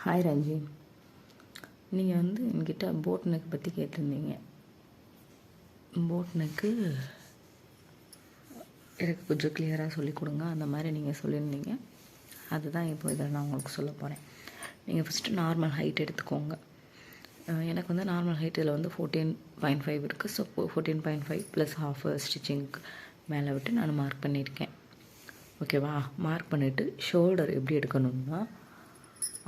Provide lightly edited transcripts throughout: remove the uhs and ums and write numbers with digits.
Hi Ranji, நீங்கள் என்கிட்ட boat neck பற்றி கேட்டிருந்தீங்க. போட் நெக்கு எனக்கு கொஞ்சம் கிளியராக சொல்லிக் கொடுங்க, அந்த மாதிரி நீங்கள் சொல்லியிருந்தீங்க. அதுதான் இப்போ இதில் நான் உங்களுக்கு சொல்ல போகிறேன். நீங்கள் ஃபஸ்ட்டு நார்மல் ஹைட் எடுத்துக்கோங்க. எனக்கு நார்மல் ஹைட் இதில் 14.5 இருக்குது. ஸோ 14.5 ப்ளஸ் ஹாஃப் ஸ்டிச்சிங்க்கு மேலே விட்டு நான் மார்க் பண்ணியிருக்கேன். ஓகேவா? மார்க் பண்ணிவிட்டு ஷோல்டர் எப்படி எடுக்கணும்னா,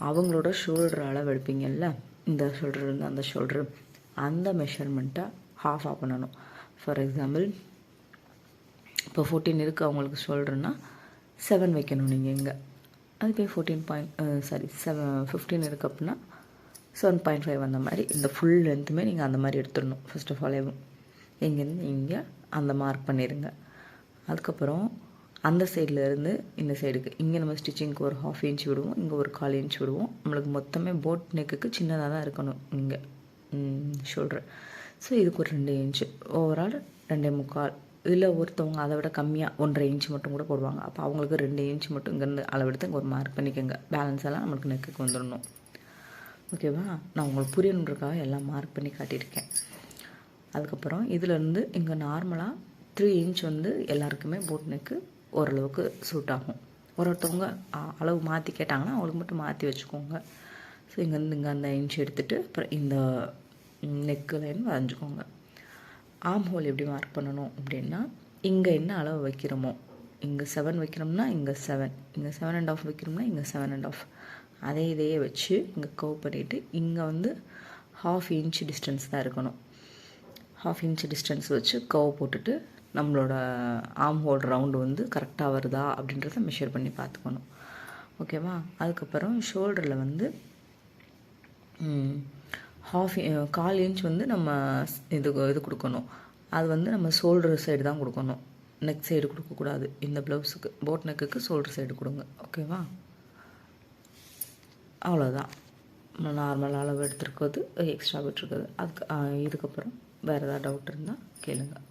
அவங்களோட ஷோல்டர் அளவு எடுப்பீங்கல்ல, இந்த ஷோல்டர்லேருந்து அந்த ஷோல்டரு, அந்த மெஷர்மெண்ட்டை ஹாஃபாக பண்ணணும். ஃபார் எக்ஸாம்பிள், இப்போ 14 இருக்குது அவங்களுக்கு ஷோல்டர்னால் 7 வைக்கணும் நீங்கள் இங்கே. அது போய் 15 இருக்குது அப்படின்னா 7.5 அந்த மாதிரி இந்த ஃபுல் லென்த்துமே நீங்கள் அந்த மாதிரி எடுத்துடணும். ஃபர்ஸ்ட் ஆஃப் ஆல் இங்கேருந்து இங்கே அந்த மார்க் பண்ணிடுங்க. அதுக்கப்புறம் அந்த சைடில் இருந்து இந்த சைடுக்கு இங்கே நம்ம ஸ்டிச்சிங்க்கு ஒரு 1/2 இன்ச் விடுவோம், இங்கே ஒரு 1/4 இன்ச் விடுவோம். நம்மளுக்கு மொத்தமே போட் நெக்குக்கு சின்னதாக தான் இருக்கணும் இங்கே ஷோல்ட்ரு. ஸோ இதுக்கு ஒரு 2 இன்ச்சு, ஓவரால் 2.25. இதில் ஒருத்தவங்க அதை விட கம்மியாக 1.5 இன்ச் மட்டும் கூட போடுவாங்க. அப்போ அவங்களுக்கு 2 இன்ச் மட்டும் இங்கேருந்து அளவெடுத்து இங்கே ஒரு மார்க் பண்ணிக்கோங்க. பேலன்ஸ் எல்லாம் நம்மளுக்கு நெக்குக்கு வந்துடணும். ஓகேவா? நான் உங்களுக்கு புரியணுன்றக்காக எல்லாம் மார்க் பண்ணி காட்டியிருக்கேன். அதுக்கப்புறம் இதிலேருந்து இங்கே நார்மலாக 3 இன்ச் எல்லாருக்குமே போட் நெக்கு ஓரளவுக்கு சூட் ஆகும். ஒருத்தவங்க அளவு மாற்றி கேட்டாங்கன்னா அவங்களுக்கு மட்டும் மாற்றி வச்சுக்கோங்க. ஸோ இங்கே அந்த இன்ச் எடுத்துகிட்டு அப்புறம் இந்த நெக்கு லைன் வரைஞ்சிக்கோங்க. ஆம் ஹோல் எப்படி மார்க் பண்ணணும் அப்படின்னா, இங்கே என்ன அளவு வைக்கிறோமோ, இங்கே 7 வைக்கிறோம்னா இங்கே 7, இங்கே 7.5 வைக்கிறோம்னா இங்கே 7.5, இதையே வச்சு இங்கே கர்வ் பண்ணிவிட்டு இங்கே 1/2 இன்ச் டிஸ்டன்ஸ் தான் இருக்கணும். 1/2 இன்ச் டிஸ்டன்ஸ் வச்சு கர்வ் போட்டுட்டு நம்மளோட ஆம் ஹோல் ரவுண்டு கரெக்டாக வருதா அப்படின்றத மெஷர் பண்ணி பார்த்துக்கணும். ஓகேவா? அதுக்கப்புறம் ஷோல்டரில் 1/4 இன்ச் நம்ம இது கொடுக்கணும். அது நம்ம ஷோல்டர் சைடு தான் கொடுக்கணும், நெக் சைடு கொடுக்கக்கூடாது. இந்த ப்ளவுஸுக்கு போட் நெக்குக்கு ஷோல்டர் சைடு கொடுங்க. ஓகேவா? அவ்வளோதான். நார்மல் அளவு எடுத்துருக்கிறது, எக்ஸ்ட்ரா விட்டுருக்குது. இதுக்கப்புறம் வேறு ஏதாவது டவுட் இருந்தால் கேளுங்கள்.